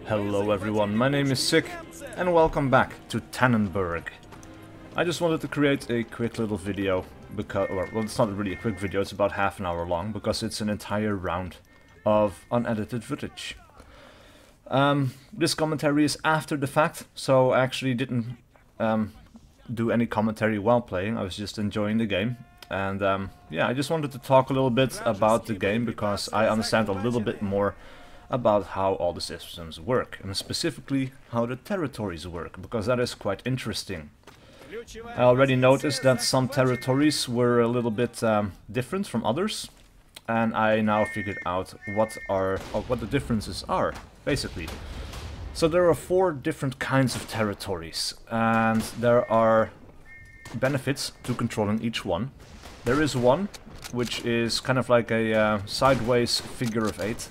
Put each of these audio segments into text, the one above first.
Hello everyone, my name is SiC and welcome back to Tannenberg. I just wanted to create a quick little video because, well, it's not really a quick video, it's about half an hour long because it's an entire round of unedited footage. This commentary is after the fact, so I actually didn't do any commentary while playing. I was just enjoying the game. And yeah, I just wanted to talk a little bit about the game because I understand a little bit more about how all the systems work, and specifically how the territories work, because that is quite interesting. I already noticed that some territories were a little bit different from others, and I now figured out what the differences are, basically. So there are 4 different kinds of territories, and there are benefits to controlling each one. There is one which is kind of like a sideways figure of 8,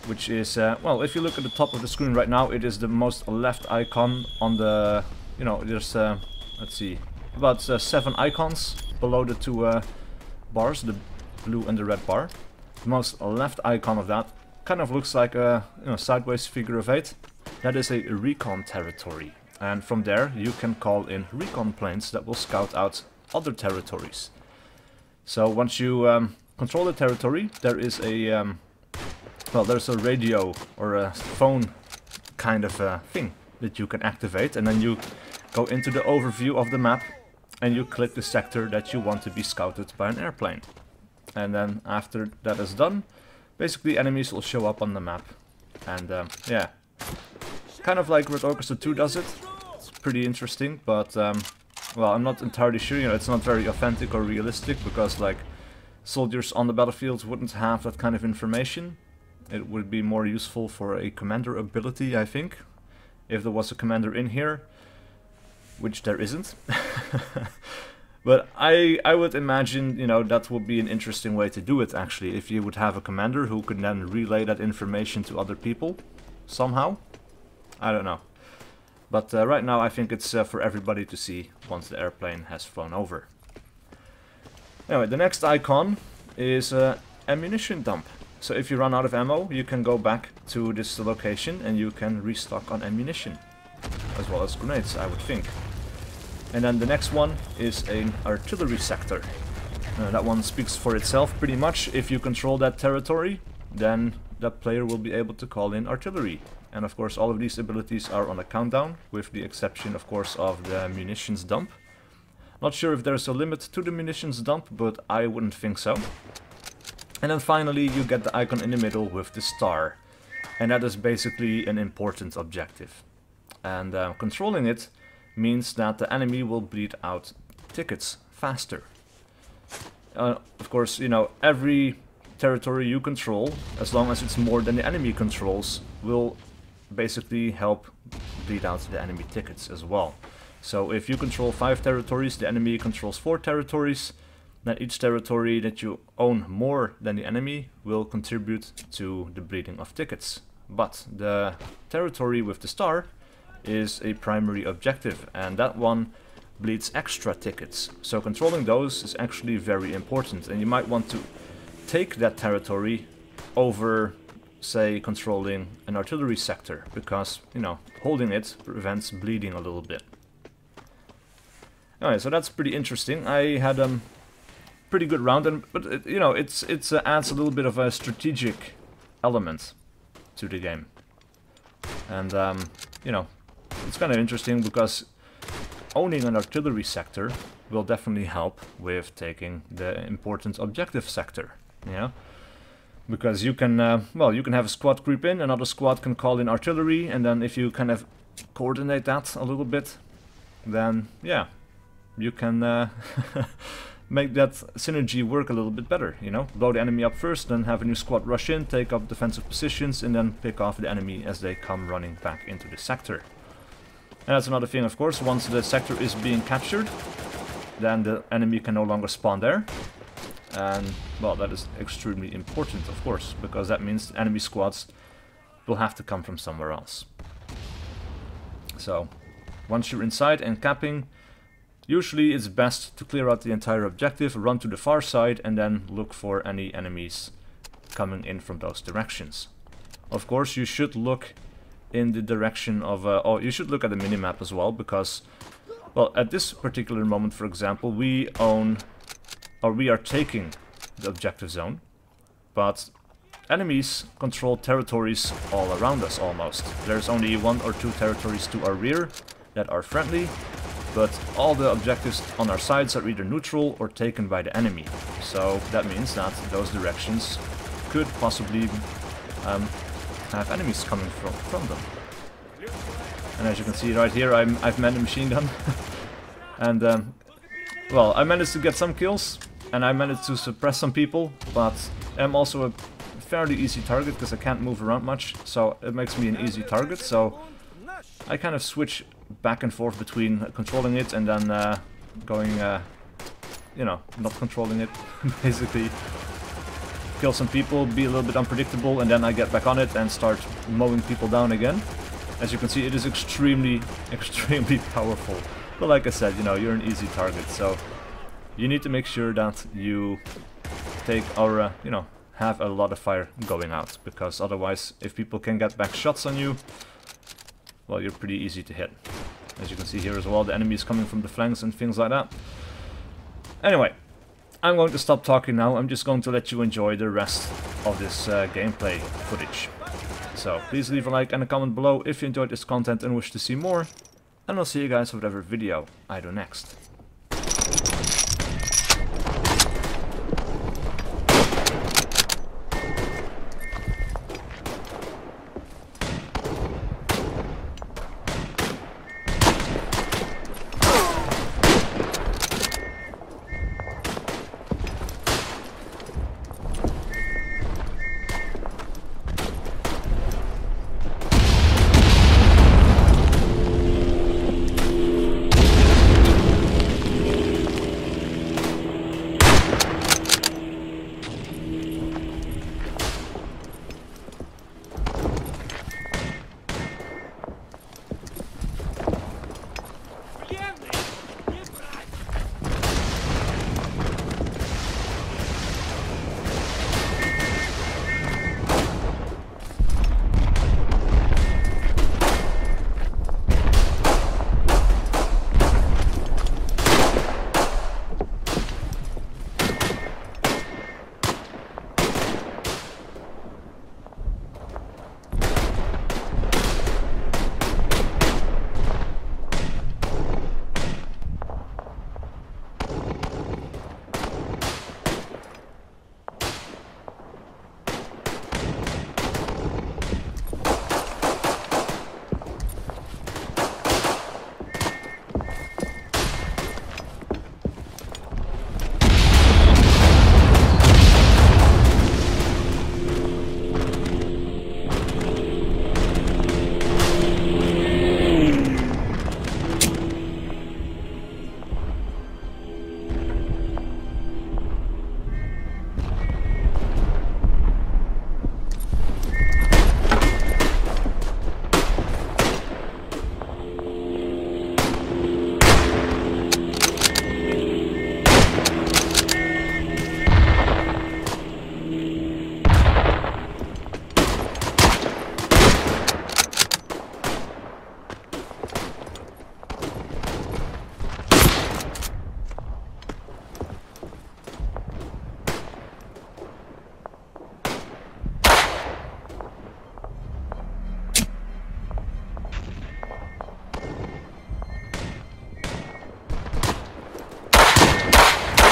which is, well, if you look at the top of the screen right now, it is the most left icon on the, you know, there's, let's see, about 7 icons below the 2 bars, the blue and the red bar. The most left icon of that kind of looks like a, you know, sideways figure of 8. That is a recon territory, and from there you can call in recon planes that will scout out other territories. So once you control the territory, there is a well, there's a radio or a phone kind of thing that you can activate, and then you go into the overview of the map and you click the sector that you want to be scouted by an airplane. And then after that is done, basically enemies will show up on the map. And yeah, kind of like Red Orchestra 2 does it. It's pretty interesting, but well, I'm not entirely sure, you know, it's not very authentic or realistic, because like soldiers on the battlefield wouldn't have that kind of information. It would be more useful for a commander ability, I think, if there was a commander in here, which there isn't. But I would imagine, you know, that would be an interesting way to do it, actually, if you would have a commander who could then relay that information to other people, somehow. I don't know. But right now I think it's for everybody to see once the airplane has flown over. Anyway, the next icon is ammunition dump. So if you run out of ammo, you can go back to this location and you can restock on ammunition, as well as grenades, I would think. And then the next one is an artillery sector. That one speaks for itself pretty much. If you control that territory, then that player will be able to call in artillery. And of course all of these abilities are on a countdown, with the exception of course of the munitions dump. Not sure if there's a limit to the munitions dump, but I wouldn't think so. And then finally you get the icon in the middle with the star. And that is basically an important objective. And controlling it means that the enemy will bleed out tickets faster. Of course, you know, every territory you control, as long as it's more than the enemy controls, will basically help bleed out the enemy tickets as well. So if you control 5 territories, the enemy controls 4 territories, then each territory that you own more than the enemy will contribute to the bleeding of tickets. But the territory with the star is a primary objective, and that one bleeds extra tickets. So controlling those is actually very important, and you might want to take that territory over, say, controlling an artillery sector, because, you know, holding it prevents bleeding a little bit. Alright, so that's pretty interesting. I had pretty good round, but it, you know, it adds a little bit of a strategic element to the game, and you know, it's kind of interesting because owning an artillery sector will definitely help with taking the important objective sector, you know, because you can well, you can have a squad creep in, another squad can call in artillery, and then if you kind of coordinate that a little bit, then yeah, you can make that synergy work a little bit better, you know? Blow the enemy up first, then have a new squad rush in, take up defensive positions, and then pick off the enemy as they come running back into the sector. And that's another thing, of course, once the sector is being captured, then the enemy can no longer spawn there. And, well, that is extremely important, of course, because that means enemy squads will have to come from somewhere else. So, once you're inside and capping, usually it's best to clear out the entire objective, run to the far side, and then look for any enemies coming in from those directions. Of course, you should look in the direction of... oh, you should look at the minimap as well, because, well, at this particular moment, for example, we own, or we are taking the objective zone, but enemies control territories all around us, almost. There's only 1 or 2 territories to our rear that are friendly, but all the objectives on our sides are either neutral or taken by the enemy. So that means that those directions could possibly have enemies coming from them. And as you can see right here, I've manned a machine gun. And, well, I managed to get some kills, and I managed to suppress some people, but I'm also a fairly easy target because I can't move around much, so it makes me an easy target. So I kind of switch back and forth between controlling it and then going, you know, not controlling it. Basically, kill some people, be a little bit unpredictable, and then I get back on it and start mowing people down again. As you can see, it is extremely, extremely powerful. But like I said, you know, you're an easy target, so you need to make sure that you take our, you know, have a lot of fire going out, because otherwise, if people can get back shots on you, well, you're pretty easy to hit. As you can see here as well, the enemy is coming from the flanks and things like that. Anyway, I'm going to stop talking now. I'm just going to let you enjoy the rest of this gameplay footage. So please leave a like and a comment below if you enjoyed this content and wish to see more. And I'll see you guys for whatever video I do next.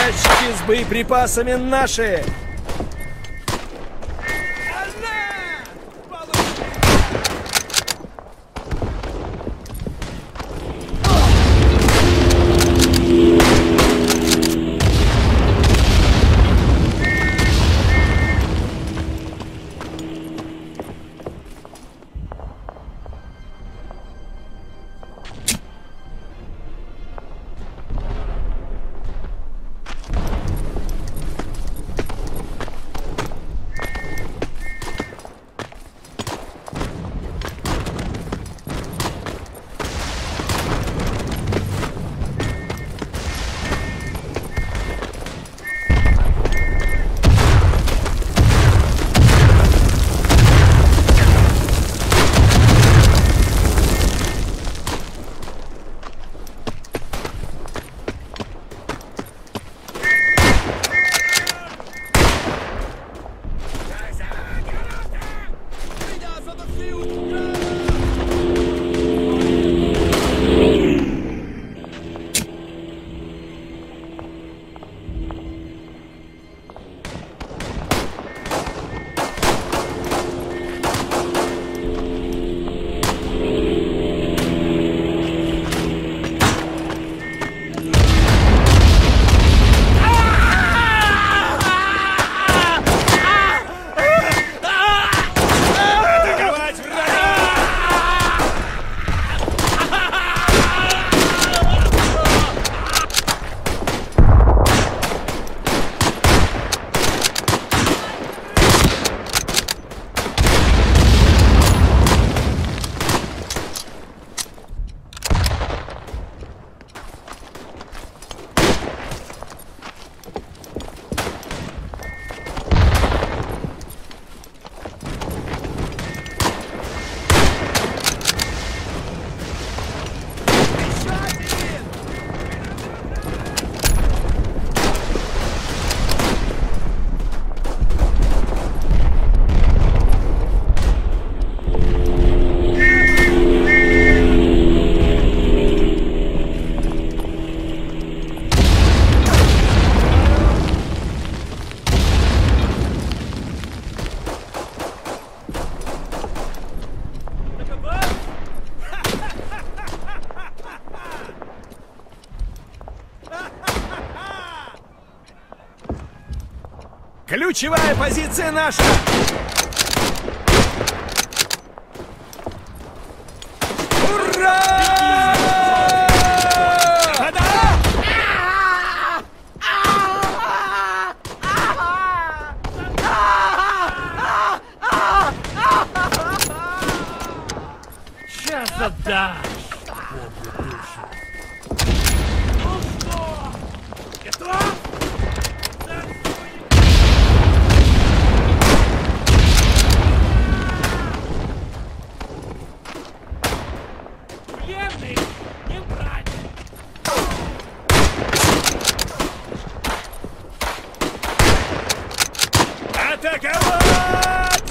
Ящики с боеприпасами наши! Ключевая позиция наша! Ура! Сейчас отдашь! Готов? Пленный! Не брать! Атаковать!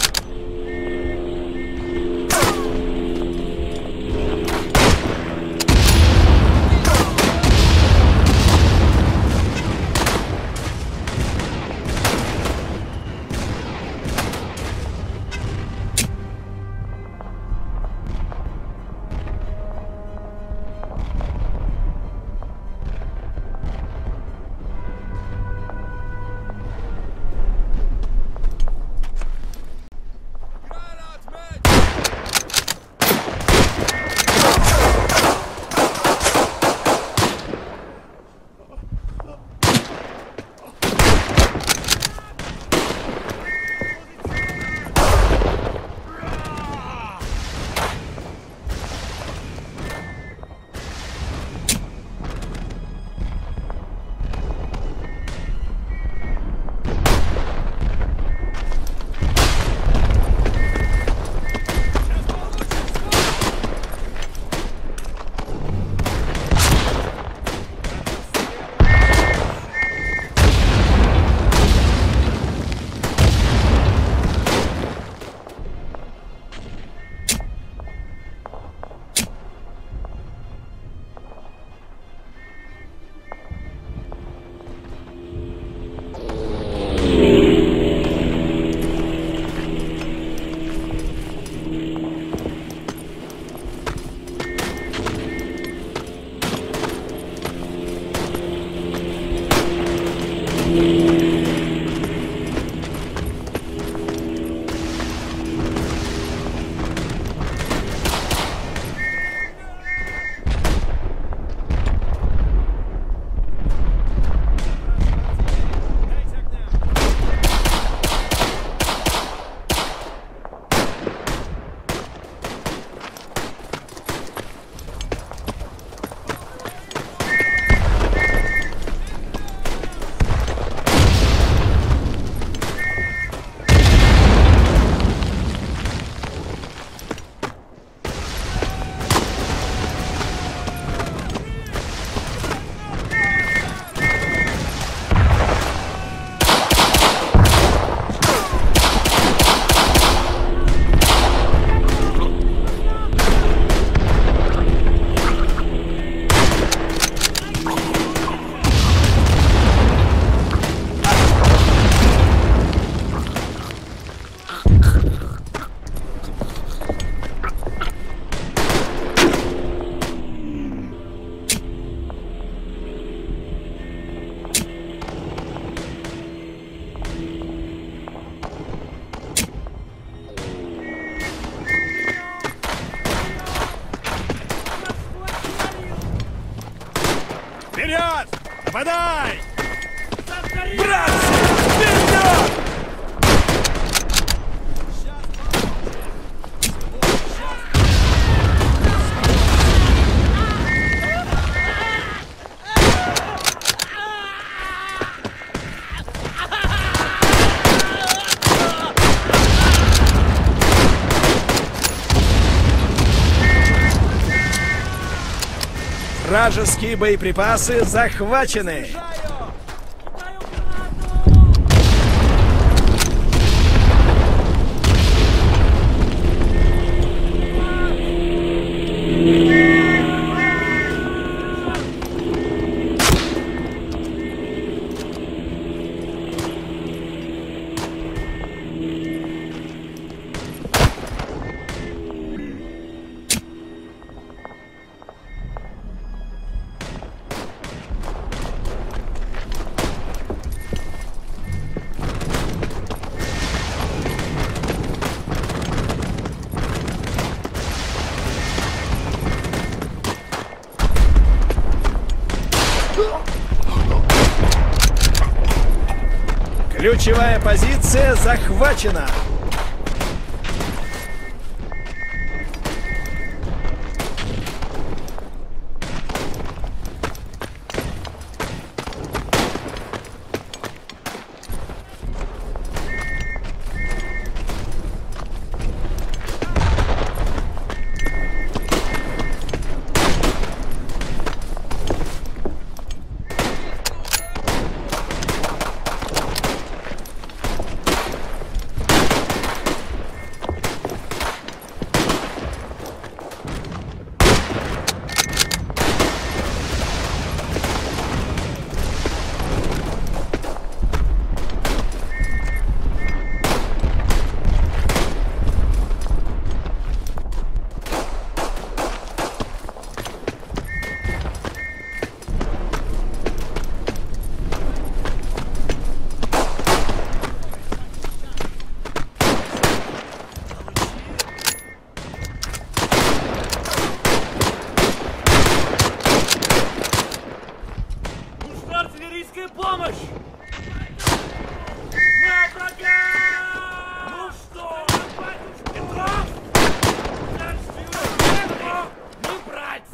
Вперед! Нападай! Повтори! Братцы! Вперед! Вражеские боеприпасы захвачены! Кидаю гранату! Ключевая позиция захвачена! Нужна артиллерийская помощь! На врага! Ну что, Петров? Не брать!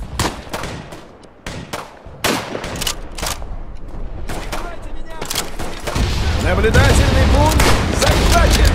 Наблюдательный пункт захвачен!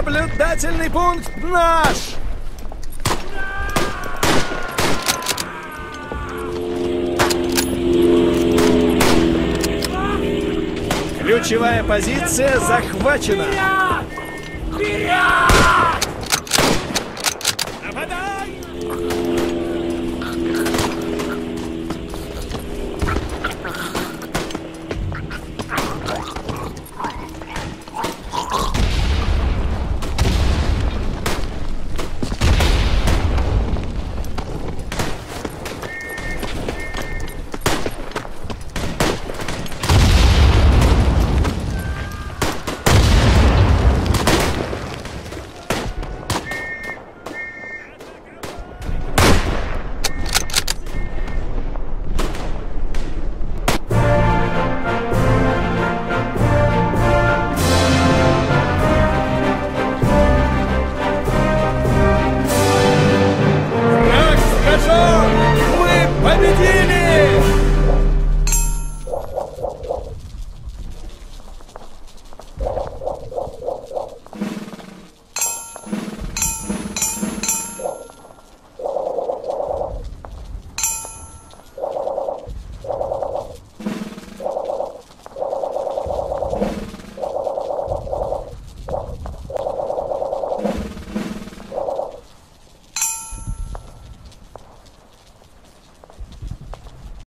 Наблюдательный пункт наш! Ключевая позиция захвачена! Вперед!